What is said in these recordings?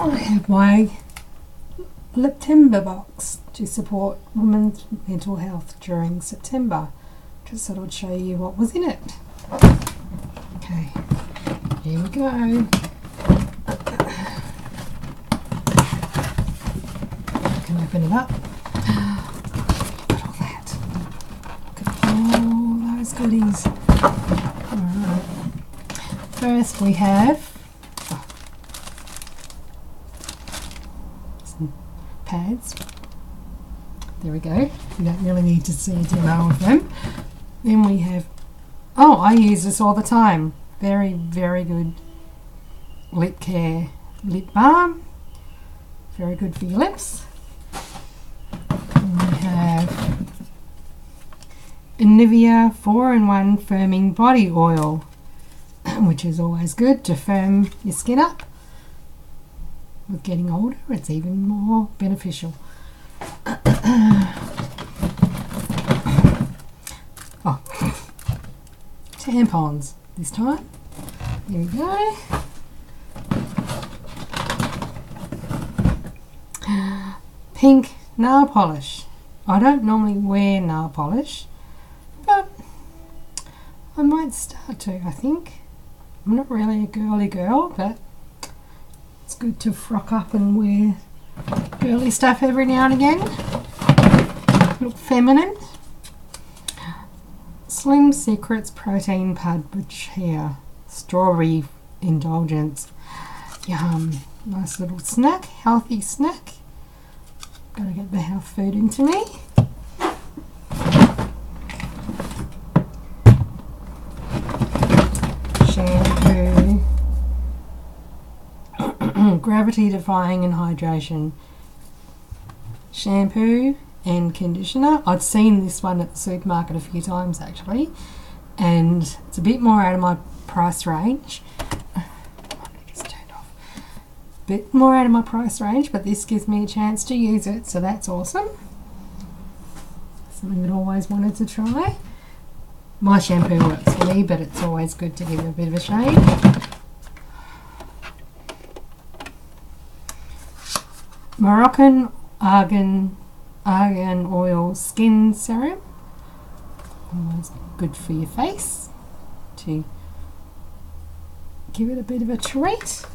I have my Liptember Box to support women's mental health during September. Just thought I'd show you what was in it. Okay, here we go. I can open it up. Look at all that. Look at all those goodies. Alright. First we have some pads. There we go. You don't really need to see a demo of them. Then we have, oh, I use this all the time. Very, very good lip care lip balm. Very good for your lips. And we have a Nivea 4-in-1 Firming Body Oil, which is always good to firm your skin up. With getting older, it's even more beneficial. Oh, tampons this time. There we go. Pink nail polish. I don't normally wear nail polish, but I might start to, I think. I'm not really a girly girl, but it's good to frock up and wear girly stuff every now and again. Look feminine. Slim Secrets Protein Pudge here. Strawberry indulgence. Yum. Nice little snack. Healthy snack. Gotta get the health food into me. Shampoo. Gravity Defying and Hydration. Shampoo and conditioner. I've seen this one at the supermarket a few times actually, and it's a bit more out of my price range. Just turned off. Bit more out of my price range, but this gives me a chance to use it, so that's awesome. Something that I always wanted to try. My shampoo works for me, but it's always good to give it a bit of a shake. Moroccan Argan Oil Skin Serum. Always good for your face to give it a bit of a treat.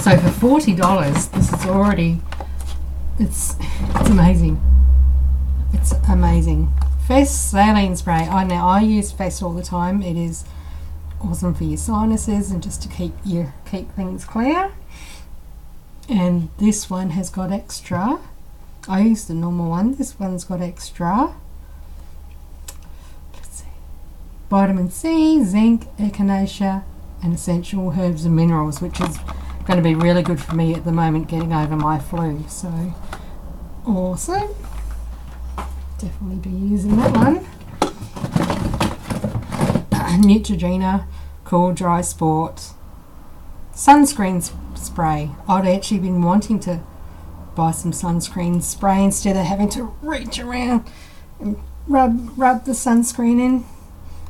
So for $40, this is already, it's amazing. It's amazing. Fess saline spray. I use Fess all the time. It is awesome for your sinuses and just to keep things clear. And this one has got extra. I use the normal one. This one's got extra. Let's see. Vitamin C, zinc, echinacea, and essential herbs and minerals, which is going to be really good for me at the moment getting over my flu. So awesome. Definitely be using that one. Neutrogena Cool Dry Sport sunscreen spray. I'd actually been wanting to buy some sunscreen spray instead of having to reach around and rub the sunscreen in.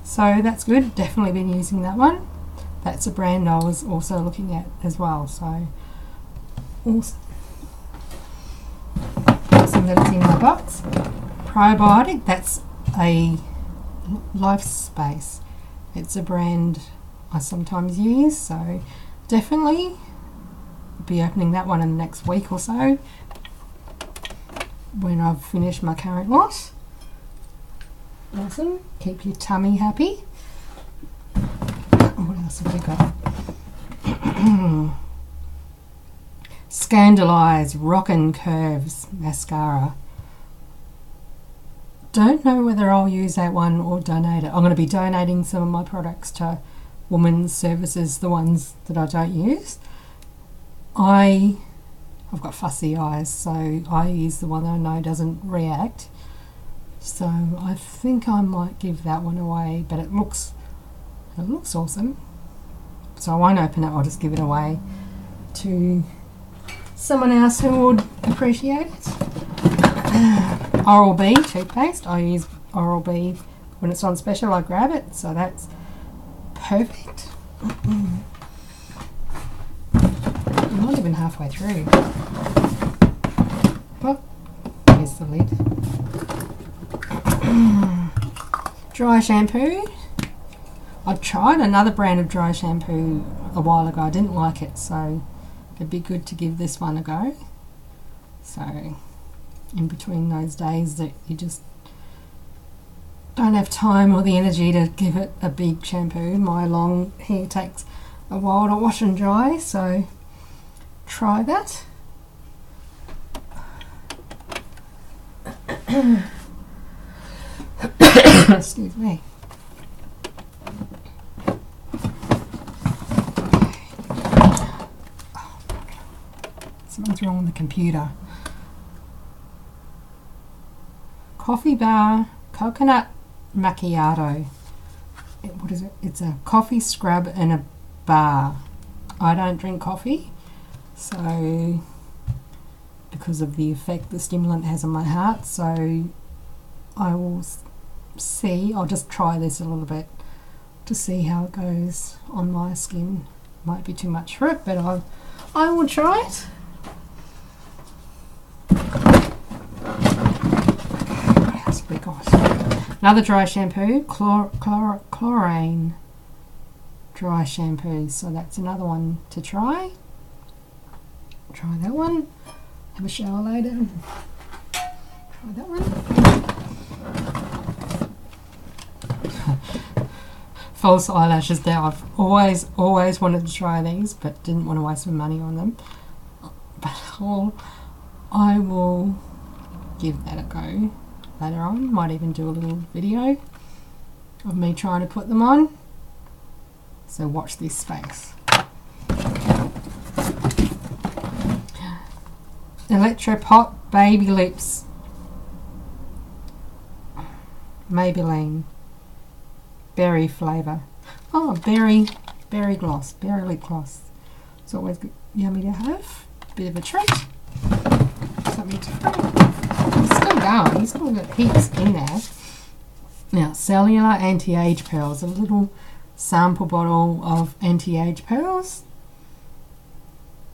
So that's good. Definitely been using that one. That's a brand I was also looking at as well. So awesome. Awesome that it's in my box. Probiotic. That's a Life Space. It's a brand I sometimes use. So definitely be opening that one in the next week or so when I've finished my current lot. Awesome. Keep your tummy happy. What else have we got? Scandalise Rockin' Curves Mascara. Don't know whether I'll use that one or donate it. I'm going to be donating some of my products to Women's Services, the ones that I don't use. I've got fussy eyes, so I use the one that I know doesn't react. So I think I might give that one away, but it looks awesome. So I won't open it, I'll just give it away to someone else who would appreciate it. Oral-B toothpaste. I use Oral-B when it's on special. I grab it, so that's perfect. even halfway through. Oh, here's the lid. Dry shampoo. I tried another brand of dry shampoo a while ago. I didn't like it, so it'd be good to give this one a go. So in between those days that you just don't have time or the energy to give it a big shampoo, my long hair takes a while to wash and dry, so try that. Excuse me. Something's wrong with the computer. Coffee bar, coconut macchiato. What is it? It's a coffee scrub and a bar. I don't drink coffee, so because of the effect the stimulant has on my heart, so I will see. I'll just try this a little bit to see how it goes on my skin. Might be too much for it, but I will try it. What else have we got? Another dry shampoo, chlorine dry shampoo. So that's another one to try. Try that one. Have a shower later. Try that one. False eyelashes there. I've always wanted to try these, but didn't want to waste my money on them. But I will give that a go later on. Might even do a little video of me trying to put them on. So watch this space. Electropop Baby Lips Maybelline berry flavour. Oh, berry gloss, berry lip gloss. It's always good, yummy to have. Bit of a treat. Something to it's still going. It's still got heaps in there. Now, cellular anti-age pearls. A little sample bottle of anti-age pearls,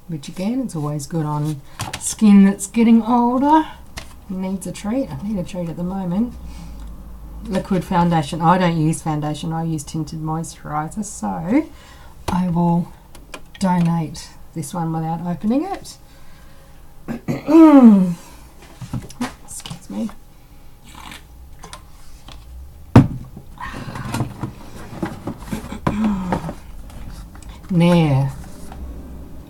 which again, it's always good on skin that's getting older. Needs a treat. I need a treat at the moment. Liquid foundation. I don't use foundation. I use tinted moisturiser. So I will donate this one without opening it. Excuse me. Nair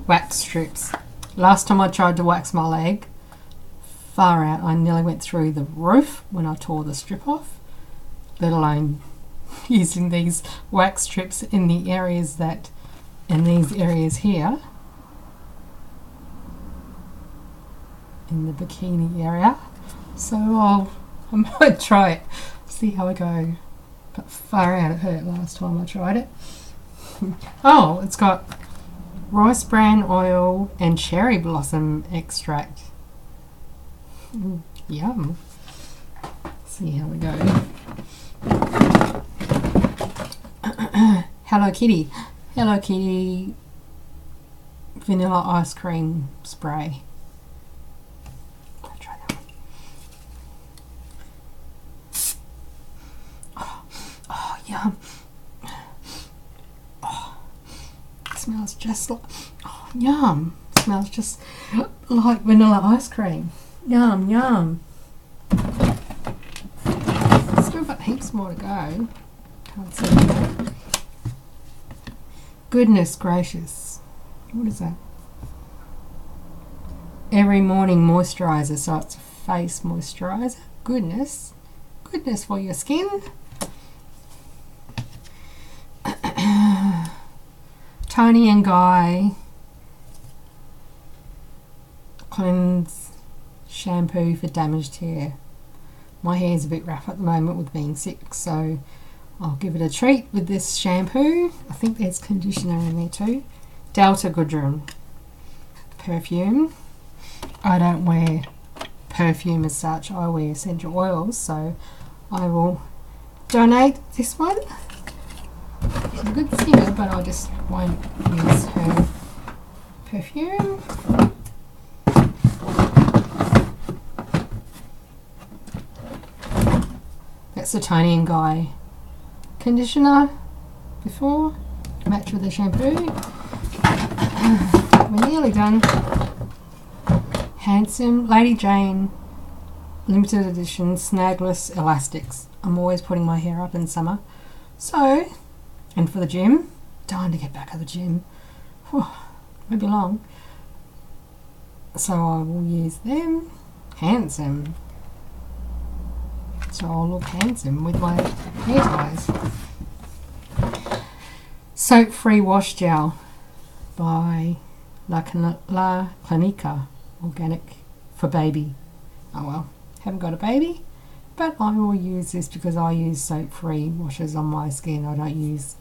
wax strips. Last time I tried to wax my leg, far out, I nearly went through the roof when I tore the strip off, let alone using these wax strips in the areas that, in these areas here, in the bikini area. So I might try it, see how I go. But far out, it hurt last time I tried it. Oh, it's got rice bran oil and cherry blossom extract. Yum. See how we go. Hello Kitty. Hello Kitty vanilla ice cream spray. I'll try that one. Oh, yum. Smells just like, oh, yum. Smells just like vanilla ice cream. Yum, yum. Still got heaps more to go. Can't see it. Goodness gracious. What is that? Every morning moisturiser. So it's a face moisturiser. Goodness. Goodness for your skin. Tony and Guy cleanse shampoo for damaged hair. My hair's a bit rough at the moment with being sick, so I'll give it a treat with this shampoo. I think there's conditioner in there too. Delta Goodrun perfume. I don't wear perfume as such. I wear essential oils, so I will donate this one. She's a good singer, but I just won't use her perfume. That's the Tony and Guy conditioner before, match with the shampoo. We're nearly done. Handsome Lady Jane limited edition snagless elastics. I'm always putting my hair up in summer. So, and for the gym, dying to get back at the gym. Whew, won't be long. So I will use them. Handsome. So I'll look handsome with my hair ties. Soap Free Wash Gel by La Clinica Organic for baby. Oh well, haven't got a baby, but I will use this because I use soap-free washes on my skin. I don't use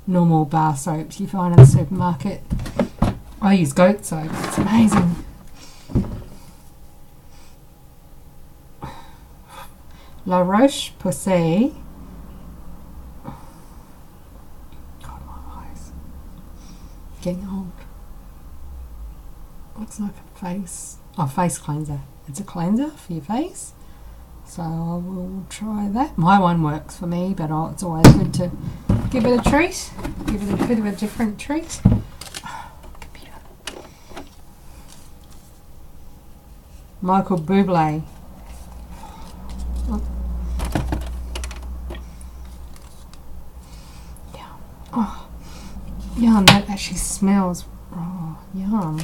normal bar soaps you find in the supermarket. I use goat soap. It's amazing. La Roche-Posay. God, my eyes. Getting old. Looks like a face cleanser. It's a cleanser for your face. So I will try that. My one works for me, but it's always good to give it a treat. Give it a bit of a different treat. Computer. Michael Bublé. Oh, yum, that actually smells. Oh, yum.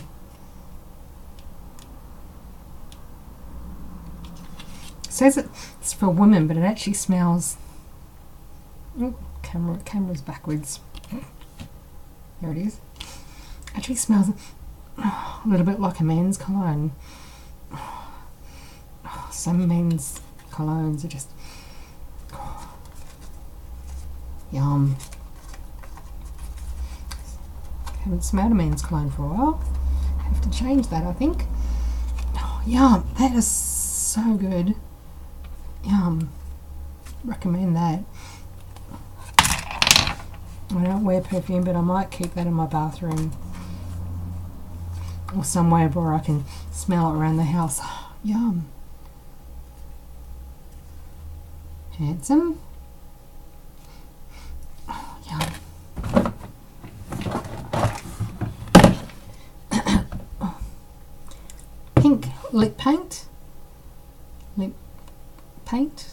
It says it's for women, but it actually smells. Oh, camera's backwards. There it is. Actually smells a little bit like a men's cologne. Some men's colognes are just yum. Haven't smelled a men's cologne for a while. Have to change that, I think. Oh, yum, that is so good. Yum. Recommend that. I don't wear perfume, but I might keep that in my bathroom or somewhere where I can smell it around the house. Oh, yum. Handsome. Oh, yum. Pink lip paint. Lip paint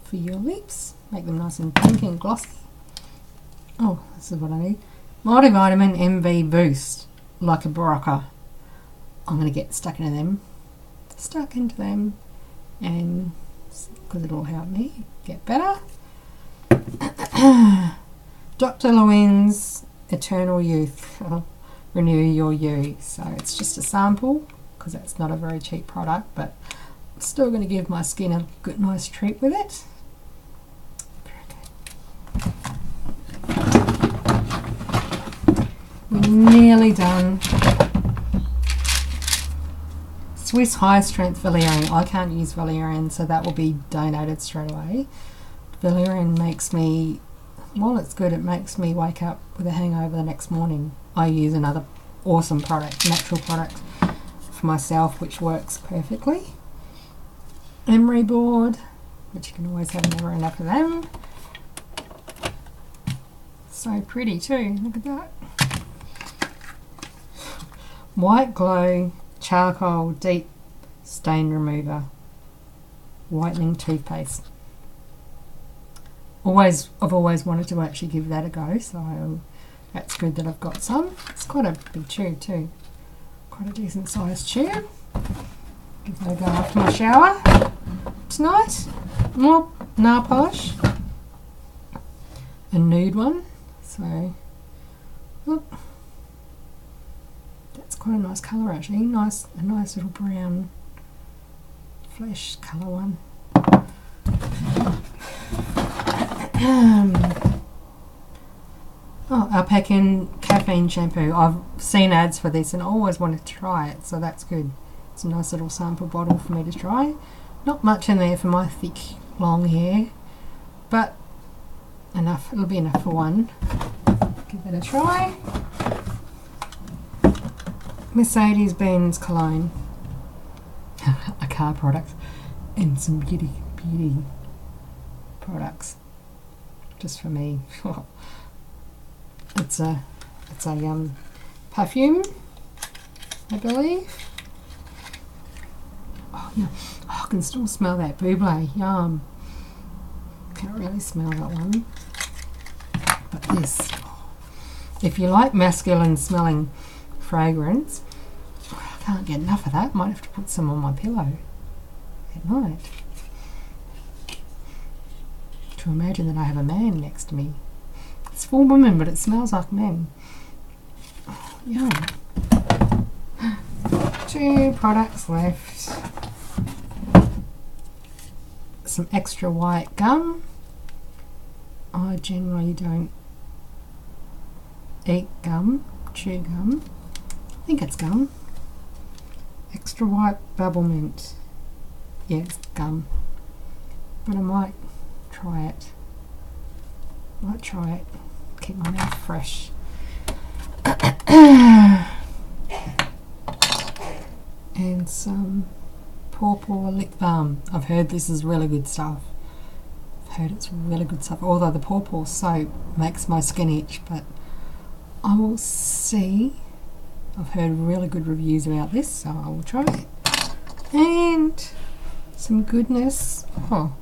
for your lips. Make them nice and pink and glossy. Oh, this is what I need. Multivitamin MV Boost. Like a Barocca. I'm going to get stuck into them. And because it'll help me get better. Dr. Lewin's Eternal Youth. Renew Your You. So it's just a sample because that's not a very cheap product, but I'm still going to give my skin a good, nice treat with it. We're nearly done. Swiss High Strength Valerian. I can't use valerian, so that will be donated straight away. Valerian makes me, well, it's good. It makes me wake up with a hangover the next morning. I use another awesome product, natural product for myself, which works perfectly. Emery board, which you can always have never enough of them. So pretty too. Look at that. White Glow Charcoal Deep Stain Remover Whitening Toothpaste. I've always wanted to actually give that a go, so that's good that I've got some. It's quite a big tube too. Quite a decent sized tube. Give that a go after my shower tonight. More nail polish. A nude one. So, look. That's quite a nice colour actually. A nice little brown flesh colour one. Alpaca caffeine shampoo. I've seen ads for this and I always wanted to try it, so that's good. It's a nice little sample bottle for me to try. Not much in there for my thick, long hair, but enough. It'll be enough for one. Give that a try. Mercedes-Benz cologne, a car product, and some beauty products just for me. It's a perfume, I believe. Oh yeah, I can still smell that Buble. Yum. Can't really smell that one, but this. If you like masculine smelling fragrance, I can't get enough of that. Might have to put some on my pillow at night to imagine that I have a man next to me. It's for women, but it smells like men. Oh, yum. 2 products left. Some extra white gum. I generally don't eat gum, chew gum. I think it's gum. Extra white bubble mint. Yeah, it's gum. But I might try it. Keep my mouth fresh. And some Paw lip balm. I've heard this is really good stuff. It's really good stuff. Although the Paw soap makes my skin itch, but I will see. I've heard really good reviews about this, so I will try it. And some goodness. Oh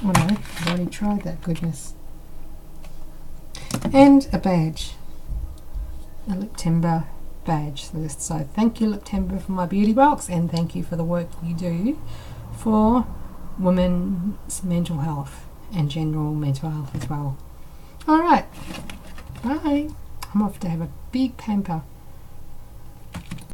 no, I've already tried that goodness. And a badge. A Liptember badge. So thank you, Liptember, for my beauty box, and thank you for the work you do for women's mental health and general mental health as well. Alright, bye. I'm off to have a big pamper.